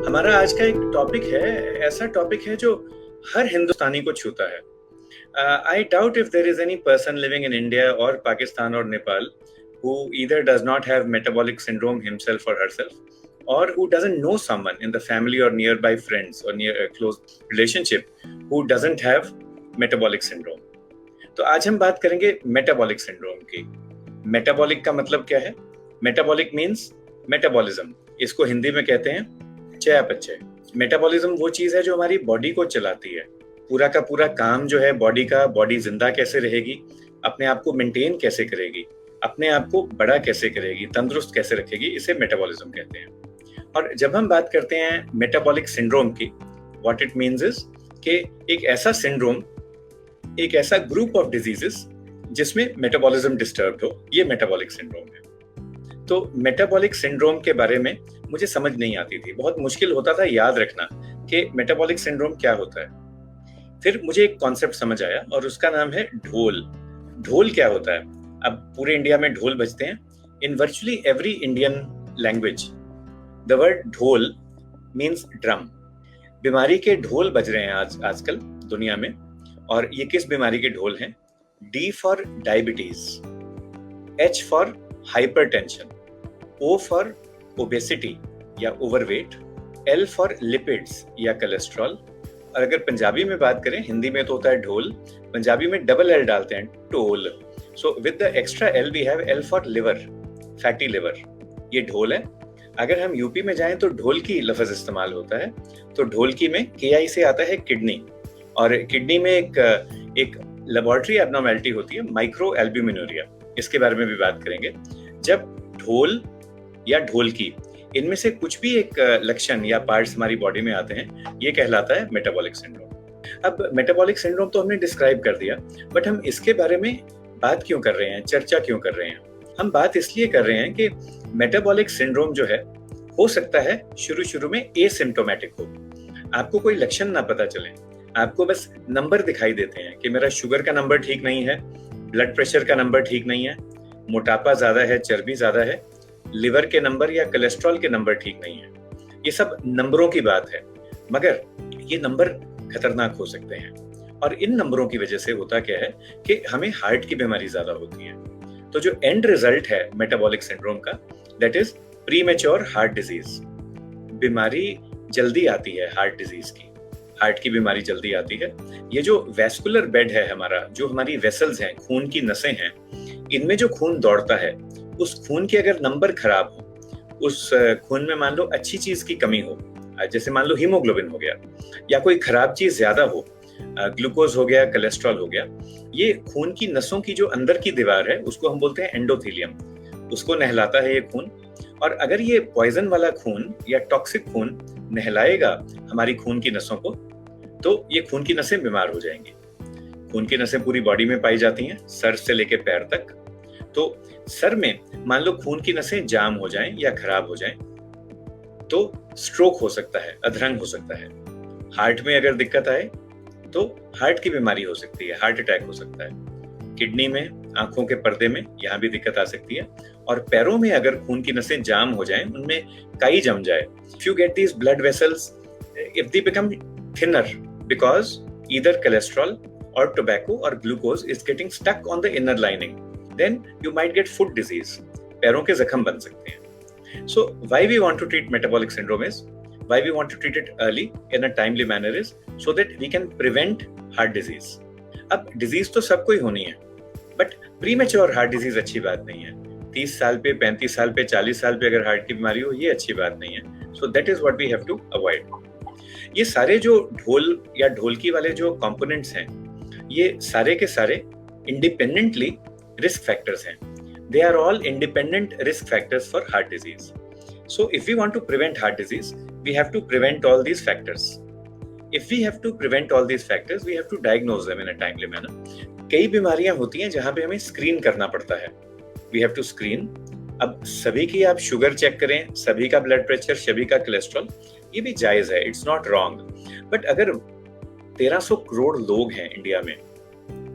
हमारा आज का एक टॉपिक है, ऐसा टॉपिक है जो हर हिंदुस्तानी को छूता है। I doubt if there is any person living in India और पाकिस्तान और Nepal who either does not have metabolic syndrome himself or herself or who doesn't know someone in the family or nearby friends or near a close relationship who doesn't have metabolic syndrome. तो आज हम बात करेंगे metabolic syndrome की। Metabolic का मतलब क्या है? मेटाबॉलिक मीन्स मेटाबॉलिज्म, इसको हिंदी में कहते हैं चयापचय। मेटाबॉलिज्म वो चीज है जो हमारी बॉडी को चलाती है। पूरा का पूरा काम जो है बॉडी का, बॉडी जिंदा कैसे रहेगी, अपने आप को मेंटेन कैसे करेगी, अपने आप को बड़ा कैसे करेगी, तंदुरुस्त कैसे रखेगी, इसे मेटाबॉलिज्म कहते हैं। और जब हम बात करते हैं मेटाबॉलिक सिंड्रोम की, व्हाट इट मीन्स इज कि एक ऐसा सिंड्रोम, एक ऐसा ग्रुप ऑफ डिजीजेस जिसमें मेटाबॉलिज्म डिस्टर्ब्ड हो, ये मेटाबॉलिक सिंड्रोम है। तो मेटाबॉलिक सिंड्रोम के बारे में मुझे समझ नहीं आती थी, बहुत मुश्किल होता था याद रखना कि मेटाबॉलिक सिंड्रोम क्या होता है। फिर मुझे एक कॉन्सेप्ट समझ आया और उसका नाम है ढोल। ढोल क्या होता है? अब पूरे इंडिया में ढोल बजते हैं। In virtually every Indian language the word dhol means drum. बीमारी के ढोल बज रहे हैं आजकल दुनिया में। और ये किस बीमारी के ढोल हैं? D for diabetes, H for hypertension, O for obesity या ओवरवेट, L फॉर लिपिड्स या कोलेस्ट्रॉल। और अगर पंजाबी में बात करें, हिंदी में तो होता है ढोल, पंजाबी में डबल L डालते हैं, toll. So with the extra L we have L for liver, fatty liver. ये ढोल है। अगर हम यूपी में जाएं तो ढोल की लफ्ज इस्तेमाल होता है। तो ढोल की में KI से आता है किडनी, और किडनी में एक लेबोरेटरी एब्नॉर्मेलिटी होती है, माइक्रो एल्ब्यूमिनूरिया। इसके बारे में भी बात करेंगे। जब ढोल या ढोलकी, इनमें से कुछ भी एक लक्षण या पार्ट्स हमारी बॉडी में आते हैं, ये कहलाता है मेटाबॉलिक सिंड्रोम। अब मेटाबॉलिक सिंड्रोम तो हमने डिस्क्राइब कर दिया, बट हम इसके बारे में बात क्यों कर रहे हैं, चर्चा क्यों कर रहे हैं? हम बात इसलिए कर रहे हैं कि मेटाबॉलिक सिंड्रोम जो है, हो सकता है शुरू में एसिम्प्टोमेटिक हो, आपको कोई लक्षण ना पता चले, आपको बस नंबर दिखाई देते हैं कि मेरा शुगर का नंबर ठीक नहीं है, ब्लड प्रेशर का नंबर ठीक नहीं है, मोटापा ज्यादा है, चर्बी ज्यादा है, लिवर के नंबर या कोलेस्ट्रॉल के नंबर ठीक नहीं है। ये सब नंबरों की बात है, मगर ये नंबर खतरनाक हो सकते हैं। और इन नंबरों की वजह से होता क्या है कि हमें हार्ट की बीमारी ज्यादा होती है। तो जो एंड रिजल्ट है मेटाबॉलिक सिंड्रोम का, that is premature heart disease. बीमारी जल्दी आती है हार्ट डिजीज की, हार्ट की बीमारी जल्दी आती है। ये जो वैस्कुलर बेड है हमारा, जो हमारी वेसल्स हैं, खून की नसें हैं, इनमें जो खून दौड़ता है, उस खून के अगर नंबर खराब हो, उस खून में मान लो अच्छी चीज की कमी हो, जैसे मान लो हीमोग्लोबिन हो गया, या कोई खराब चीज ज्यादा हो, ग्लूकोज हो गया, कोलेस्ट्रॉल हो गया, ये खून की नसों की जो अंदर की दीवार है, उसको हम बोलते हैं एंडोथेलियम, उसको नहलाता है ये खून। और अगर ये पॉइजन वाला खून या टॉक्सिक खून नहलाएगा हमारी खून की नसों को, तो ये खून की नसें बीमार हो जाएंगी। खून की नसें पूरी बॉडी में पाई जाती हैं, सर से लेके पैर तक। तो सर में मान लो खून की नसें जाम हो जाएं या खराब हो जाएं, तो स्ट्रोक हो सकता है, अधरंग हो सकता है। हार्ट में अगर दिक्कत आए तो हार्ट की बीमारी हो सकती है, हार्ट अटैक हो सकता है। किडनी में, आंखों के पर्दे में, यहाँ भी दिक्कत आ सकती है। और पैरों में अगर खून की नसें जाम हो जाएं, उनमें काई जम जाए, if you get these blood vessels, if they become thinner because either cholesterol और टोबैको और glucose is getting stuck on the inner lining, then you might get foot disease, पैरों के जख्म बन सकते हैं। So why we want to treat metabolic syndrome is, why we want to treat it early in a timely manner is so that we can prevent heart disease. अब disease तो सबको ही होनी है, बट प्रीमेच्योर हार्ट डिजीज अच्छी बात नहीं है। 30 साल पे, 35 साल पे, 40 साल पे अगर हार्ट की बीमारी हो, ये अच्छी बात नहीं है। So that is what we have to avoid. ये सारे जो ढोल या ढोलकी वाले जो कंपोनेंट्स हैं, ये सारे के सारे इंडिपेंडेंटली रिस्क फैक्टर्स हैं। They are all independent risk factors for heart disease. So if we want to prevent heart disease, we have to prevent all these factors. If we have to prevent all these factors, we have to diagnose them in a timely manner. कई बीमारियां होती हैं जहां पे हमें screen करना पड़ता है। We have to screen. अब सभी की आप शुगर चेक करें, सभी का ब्लड प्रेशर, सभी का कोलेस्ट्रॉल, ये भी जायज है, इट्स नॉट रॉन्ग। बट अगर 1300 करोड़ लोग हैं इंडिया में,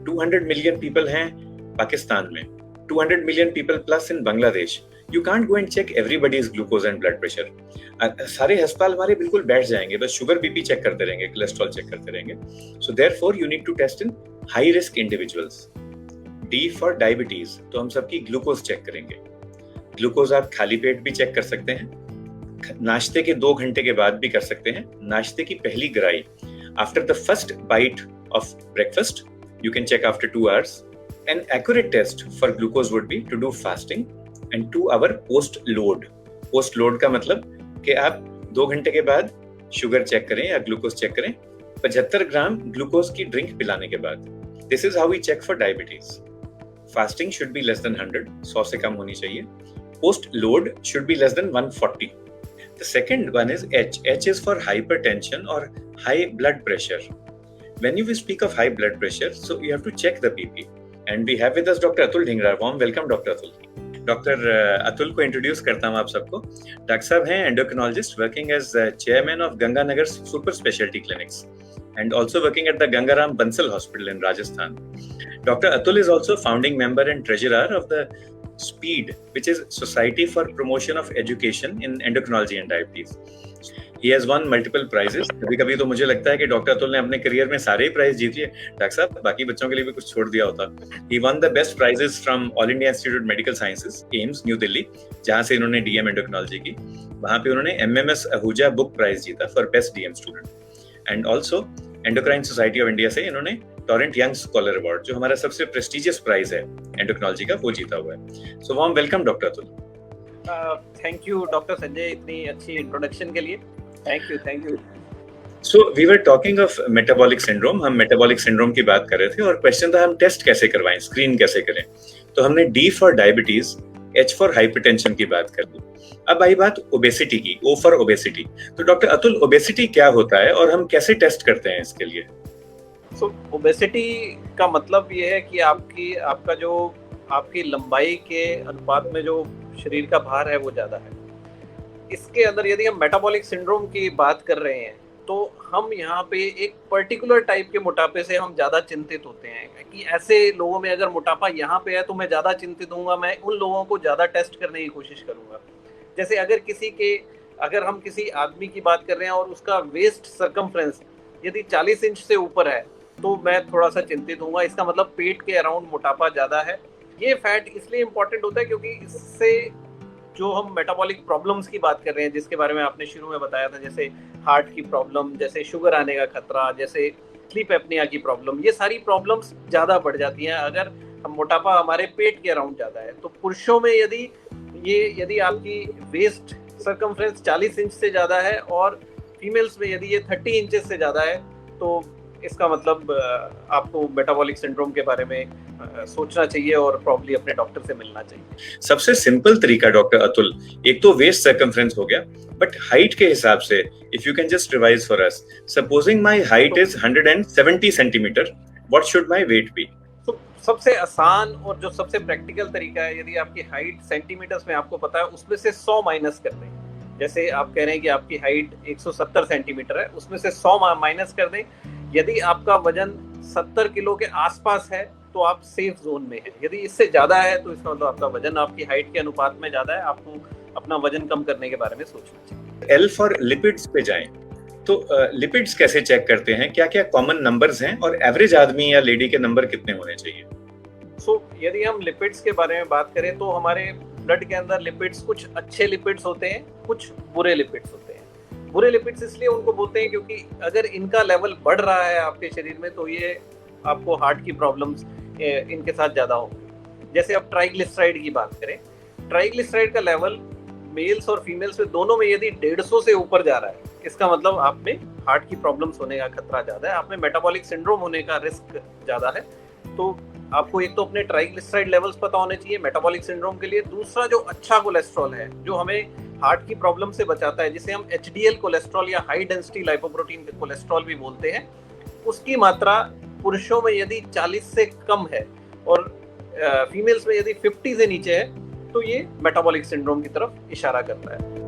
200 मिलियन पीपल हैं पाकिस्तान में, 200 million people plus in Bangladesh, you can't go and check everybody's glucose and blood pressure. सारे अस्पताल हमारे बिल्कुल बैठ जाएंगे, बस शुगर बीपी चेक करते रहेंगे, कोलेस्ट्रॉल चेक करते रहेंगे। So therefore you need to test in high risk individuals. D for diabetes, तो हम सबकी ग्लूकोज चेक करेंगे। ग्लूकोज आप खाली पेट भी चेक कर सकते हैं, नाश्ते के 2 घंटे के बाद भी कर सकते हैं। नाश्ते की पहली गिराई, after the first bite of breakfast, you can check after 2 hours. An accurate test for glucose would be to do fasting and 2 hour post load. Post load का मतलब कि आप 2 घंटे के बाद शुगर चेक करें या ग्लूकोज चेक करें 75 ग्राम ग्लूकोज की ड्रिंक पिलाने के बाद। This is how we check for diabetes. Fasting should be less than 100, 100 से कम होनी चाहिए। Post load should be less than 140. The second one is H. H is for hypertension or high blood pressure. When you speak of high blood pressure, so you have to check the BP. And we have with us Dr. Atul Dhingra. Warm welcome, Dr. Atul. Dr. Atul को introduce करता हूँ आप सबको। Doctor साहब हैं endocrinologist working as chairman of Ganganagar Super Specialty Clinics and also working at the Gangaram Bansal Hospital in Rajasthan. Dr. Atul is also founding member and treasurer of the SPEED, which is Society for Promotion of Education in Endocrinology and Diabetes. He has won multiple prizes. कभी-कभी तो मुझे लगता है कि doctor Atul ने अपने career में सारे ही प्राइज जीत लिए। डॉक्टर साहब बाकी बच्चों के लिए भी कुछ छोड़ दिया होता। He won the best prizes from All India Institute of Medical Sciences, AIIMS, new Delhi, जहाँ से इन्होंने डीएम एंडोक्रिनोलॉजी की। वहाँ पे उन्होंने MMS आहूजा बुक प्राइज जीता for best DM student. And also endocrine society of India से इन्होंने टॉरेंट यंग स्कॉलर अवार्ड, जो हमारा सबसे प्रेस्टिजियस प्राइज है एंडोक्रिनोलॉजी का, वो जीता हुआ है। So warm welcome doctor Atul. Thank you doctor Sanjay, इतनी अच्छी इंट्रोडक्शन के लिए। Thank you. So we were talking of metabolic syndrome. हम metabolic syndrome की बात कर रहे थे और क्वेश्चन था हम टेस्ट कैसे करवाएं, स्क्रीन कैसे करें। तो हमने D for diabetes, H for hypertension की बात कर ली। अब आई बात ओबेसिटी की, O फॉर ओबेसिटी। तो डॉक्टर अतुल, ओबेसिटी क्या होता है और हम कैसे टेस्ट करते हैं इसके लिए? So ओबेसिटी का मतलब ये है कि आपकी लंबाई के अनुपात में जो शरीर का भार है वो ज्यादा है। इसके अंदर यदि हम मेटाबॉलिक सिंड्रोम की बात कर रहे हैं तो हम यहाँ पे एक पर्टिकुलर टाइप के मोटापे से हम ज़्यादा चिंतित होते हैं कि ऐसे लोगों में अगर मोटापा यहाँ पे है तो मैं ज़्यादा चिंतित हूँगा, मैं उन लोगों को ज़्यादा टेस्ट करने की कोशिश करूँगा। जैसे अगर हम किसी आदमी की बात कर रहे हैं और उसका वेस्ट सर्कमफ्रेंस यदि 40 इंच से ऊपर है तो मैं थोड़ा सा चिंतित हूँगा। इसका मतलब पेट के अराउंड मोटापा ज़्यादा है। ये फैट इसलिए इम्पोर्टेंट होता है क्योंकि इससे जो हम मेटाबॉलिक प्रॉब्लम्स की बात कर रहे हैं, जिसके बारे में आपने शुरू में बताया था, जैसे हार्ट की प्रॉब्लम, जैसे शुगर आने का खतरा, जैसे स्लीप एपनिया की प्रॉब्लम, ये सारी प्रॉब्लम्स ज़्यादा बढ़ जाती हैं अगर हम मोटापा हमारे पेट के अराउंड ज़्यादा है। तो पुरुषों में यदि आपकी वेस्ट सर्कमफ्रेंस 40 इंच से ज़्यादा है और फीमेल्स में यदि ये 30 इंचेस से ज़्यादा है तो इसका मतलब आपको मेटाबॉलिक सिंड्रोम के बारे में सोचना चाहिए और प्रॉब्ली अपने डॉक्टर से मिलना चाहिए। सबसे सिंपल तरीका डॉक्टर अतुल, एक तो वेस्ट सर्कमफ्रेंस हो गया, बट हाइट के हिसाब से if you can just revise for us, supposing my height is 170 centimetre, what should my weight be? तो सबसे आसान और जो सबसे प्रैक्टिकल तरीका है, यदि आपकी हाइट सेंटीमीटर्स में आपको पता है, उसमें से 100 माइनस कर दें। जैसे आप कह रहे हैं कि आपकी हाइट 170 सेंटीमीटर है, उसमें से 100 माइनस कर दें। यदि आपका वजन 70 किलो के आसपास है तो आप सेफ जोन में हैं। यदि इससे ज्यादा है तो इसका मतलब आपका वजन आपकी हाइट के अनुपात में ज्यादा है, आपको अपना वजन कम करने के बारे में सोचना चाहिए। एल फॉर लिपिड्स पे जाएं तो लिपिड्स कैसे चेक करते हैं, क्या क्या कॉमन नंबर्स हैं और एवरेज आदमी या लेडी के नंबर कितने होने चाहिए? यदि हम लिपिड्स के बारे में बात करें तो हमारे ब्लड के अंदर लिपिड्स, कुछ अच्छे लिपिड्स होते हैं, कुछ बुरे लिपिड्स होते हैं। बुरे लिपिड्स इसलिए उनको बोलते हैं क्योंकि अगर इनका लेवल बढ़ रहा है आपके शरीर में तो ये आपको हार्ट की प्रॉब्लम्स इनके साथ ज़्यादा होंगी। जैसे अब ट्राइग्लिसराइड की बात करें, ट्राइग्लिसराइड का लेवल मेल्स और फीमेल्स में दोनों में यदि 150 से ऊपर जा रहा है, इसका मतलब आप में हार्ट की प्रॉब्लम्स होने का खतरा ज़्यादा है, आप में मेटाबॉलिक सिंड्रोम होने का रिस्क ज़्यादा है। तो आपको एक तो अपने ट्राइग्लिसराइड लेवल्स पता होने चाहिए मेटाबॉलिक सिंड्रोम के लिए। दूसरा, जो अच्छा कोलेस्ट्रॉल है, जो हमें हार्ट की प्रॉब्लम से बचाता है, जिसे हम HDL कोलेस्ट्रॉल या हाई डेंसिटी लाइपोप्रोटीन कोलेस्ट्रॉल भी बोलते हैं, उसकी मात्रा पुरुषों में यदि 40 से कम है और फीमेल्स में यदि 50 से नीचे है तो ये मेटाबॉलिक सिंड्रोम की तरफ इशारा करता है।